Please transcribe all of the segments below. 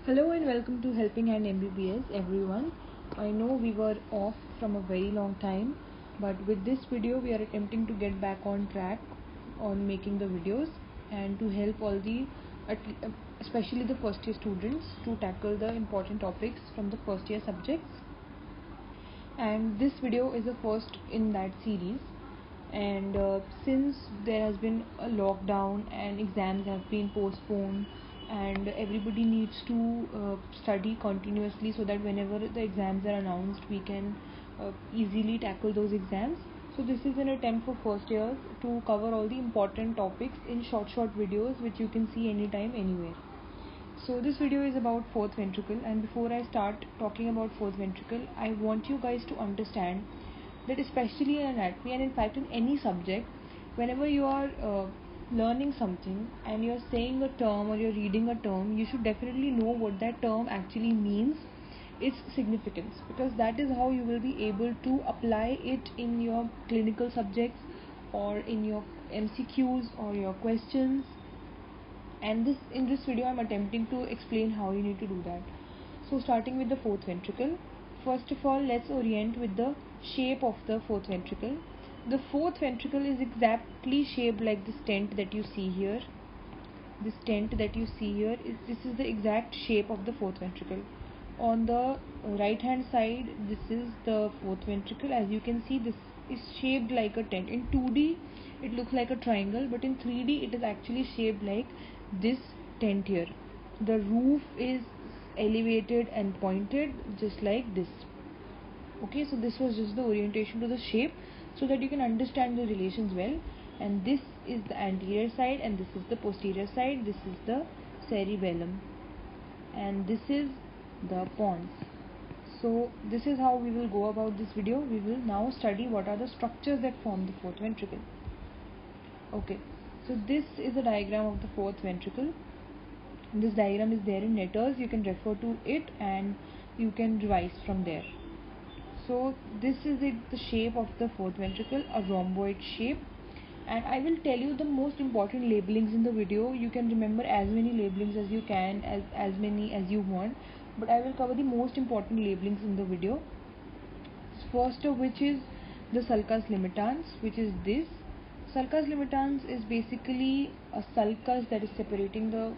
Hello and welcome to Helping Hand MBBS everyone. I know we were off from a very long time, but with this video we are attempting to get back on track on making the videos and to help all the especially the first year students to tackle the important topics from the first year subjects. And this video is the first in that series, and since there has been a lockdown and exams have been postponed and everybody needs to study continuously so that whenever the exams are announced we can easily tackle those exams. So this is an attempt for first years to cover all the important topics in short videos which you can see anytime anywhere. So this video is about fourth ventricle, and before I start talking about fourth ventricle, I want you guys to understand that especially in anatomy and in fact in any subject, whenever you are learning something and you're saying a term or you're reading a term, you should definitely know what that term actually means, its significance, because that is how you will be able to apply it in your clinical subjects or in your MCQs or your questions. And in this video I'm attempting to explain how you need to do that. So starting with the fourth ventricle, first of all let's orient with the shape of the fourth ventricle. The fourth ventricle is exactly shaped like the stent that you see here. This stent that you see here this is the exact shape of the fourth ventricle. On the right hand side, this is the fourth ventricle. As you can see, this is shaped like a tent. In 2D it looks like a triangle, but in 3D it is actually shaped like this tent here. The roof is elevated and pointed just like this. Okay, so this was just the orientation to the shape so that you can understand the relations well. And this is the anterior side and this is the posterior side. This is the cerebellum and this is the pons. So this is how we will go about this video. We will now study what are the structures that form the fourth ventricle. Okay, so this is a diagram of the fourth ventricle. This diagram is there in letters. You can refer to it and you can revise from there. So this is the shape of the fourth ventricle, a rhomboid shape. And I will tell you the most important labelings in the video. You can remember as many labelings as you can, as many as you want, but I will cover the most important labelings in the video. First of which is the sulcus limitans, which is this. Sulcus limitans is basically a sulcus that is separating the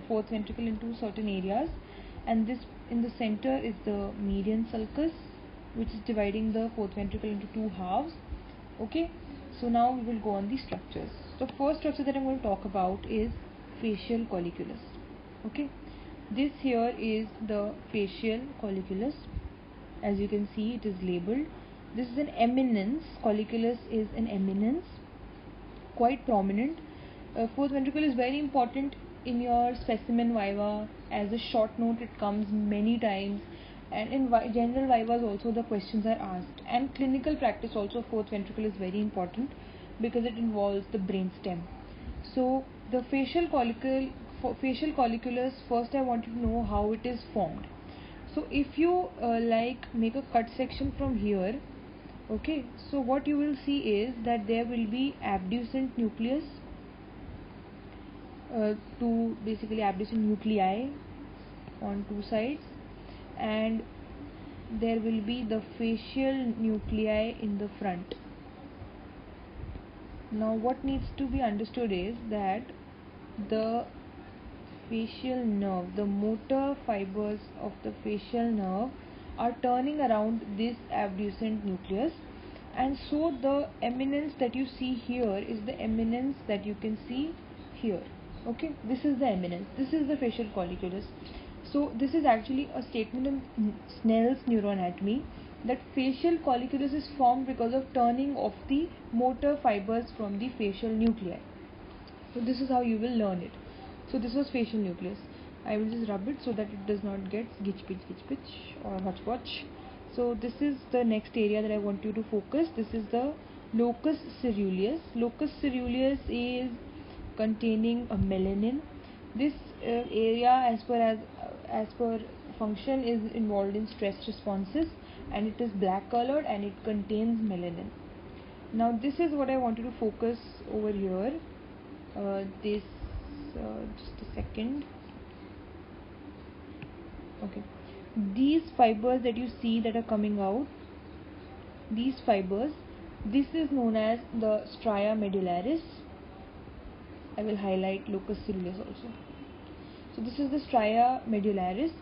fourth ventricle into certain areas, and this in the center is the median sulcus, which is dividing the fourth ventricle into two halves. Okay, so now we will go on the structures. The first structure that I'm going to talk about is facial colliculus. Okay, this here is the facial colliculus. As you can see, it is labeled. This is an eminence. Colliculus is an eminence, quite prominent. Fourth ventricle is very important in your specimen viva. As a short note, it comes many times, and in general vivas also the questions are asked. And clinical practice also, fourth ventricle is very important because it involves the brain stem. So the facial colliculus, first I want you to know how it is formed. So if you make a cut section from here, okay, so what you will see is that there will be abducent nucleus, two basically abducent nuclei on two sides, and there will be the facial nuclei in the front. Now what needs to be understood is that the facial nerve, the motor fibers of the facial nerve are turning around this abducent nucleus, and so the eminence that you see here is the eminence that you can see here. Okay, this is the eminence, this is the facial colliculus. So this is actually a statement in Snell's neuroanatomy that facial colliculus is formed because of turning of the motor fibers from the facial nuclei. So this is how you will learn it. So this was facial nucleus. I will just rub it so that it does not get gitch pitch or hotchpotch. So this is the next area that I want you to focus. This is the locus ceruleus. Locus ceruleus is containing a melanin. This area as per function is involved in stress responses, and it is black colored and it contains melanin. Now this is what I want you to focus over here. Just a second. Okay, these fibers that you see that are coming out, these fibers, this is known as the stria medullaris. I will highlight locus coeruleus also. So this is the stria medullaris.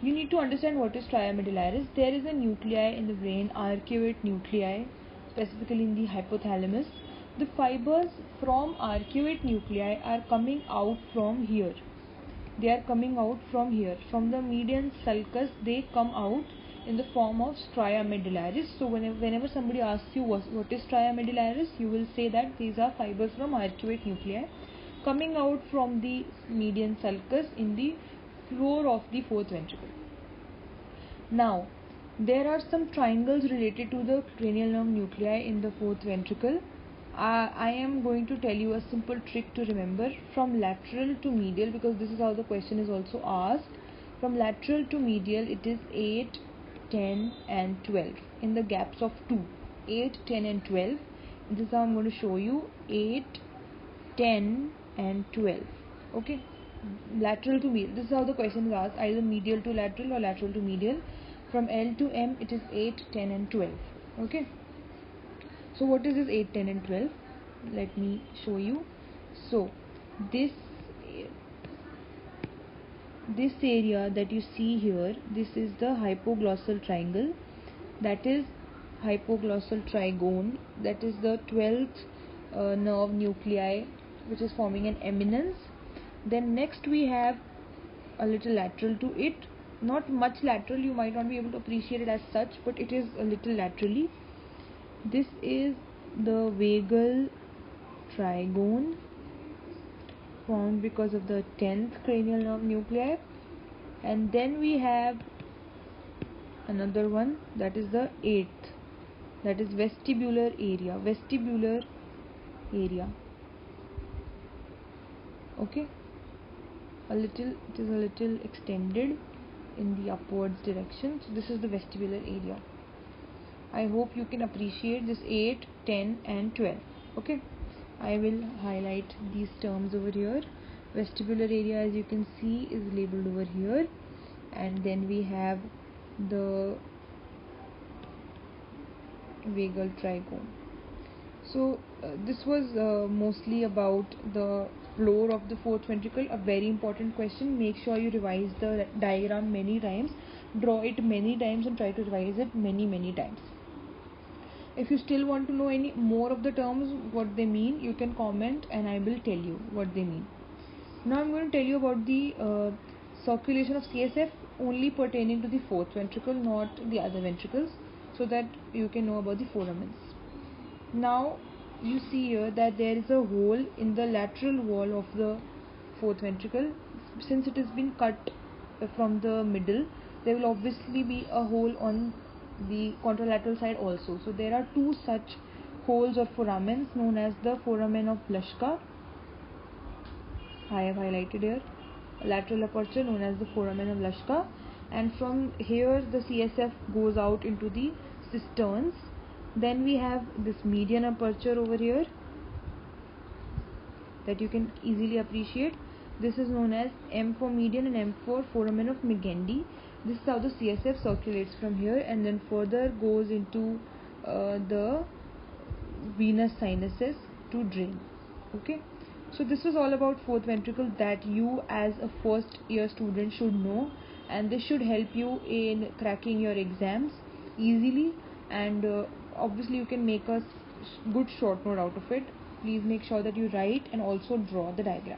You need to understand what is stria medullaris. There is a nuclei in the brain, arcuate nuclei, specifically in the hypothalamus. The fibers from arcuate nuclei are coming out from here. They are coming out from here, from the median sulcus. They come out in the form of stria medullaris. So whenever somebody asks you what is stria medullaris, you will say that these are fibers from arcuate nuclei coming out from the median sulcus in the floor of the fourth ventricle. Now, there are some triangles related to the cranial nerve nuclei in the fourth ventricle. I am going to tell you a simple trick to remember. From lateral to medial, because this is how the question is also asked. From lateral to medial, it is 8, 10 and 12 in the gaps of 2. 8, 10 and 12. This is how I'm going to show you. 8, 10 and 12. Okay, lateral to medial. This is how the question is asked, either medial to lateral or lateral to medial. From L to M, it is 8, 10 and 12. Okay. So what is this 8, 10 and 12? Let me show you. So this area that you see here, this is the hypoglossal triangle, that is hypoglossal trigone, that is the 12th nerve nuclei which is forming an eminence. Then next we have a little lateral to it, not much lateral, you might not be able to appreciate it as such, but it is a little laterally. This is the vagal trigone, formed because of the 10th cranial nerve nuclei. And then we have another one, that is the 8th, that is vestibular area. Okay, it is a little extended in the upwards direction. So this is the vestibular area. I hope you can appreciate this 8, 10 and 12. Okay, I will highlight these terms over here. Vestibular area, as you can see, is labeled over here. And then we have the vagal trigone. So this was mostly about the floor of the fourth ventricle. A very important question. Make sure you revise the diagram many times, draw it many times and try to revise it many times. If you still want to know any more of the terms, what they mean, you can comment and I will tell you what they mean. Now I'm going to tell you about the circulation of CSF only pertaining to the fourth ventricle, not the other ventricles, so that you can know about the foramens. Now you see here that there is a hole in the lateral wall of the fourth ventricle. Since it has been cut from the middle, there will obviously be a hole on the contralateral side also. So there are two such holes or foramens known as the foramen of Blaschka. I have highlighted here lateral aperture known as the foramen of Blaschka, and from here the CSF goes out into the cisterns. Then we have this median aperture over here that you can easily appreciate. This is known as M for median and M for foramen of Megendie. This is how the CSF circulates from here and then further goes into the venous sinuses to drain. Okay, so this is all about fourth ventricle that you as a first year student should know, and this should help you in cracking your exams easily, and obviously you can make a good short note out of it. Please make sure that you write and also draw the diagram.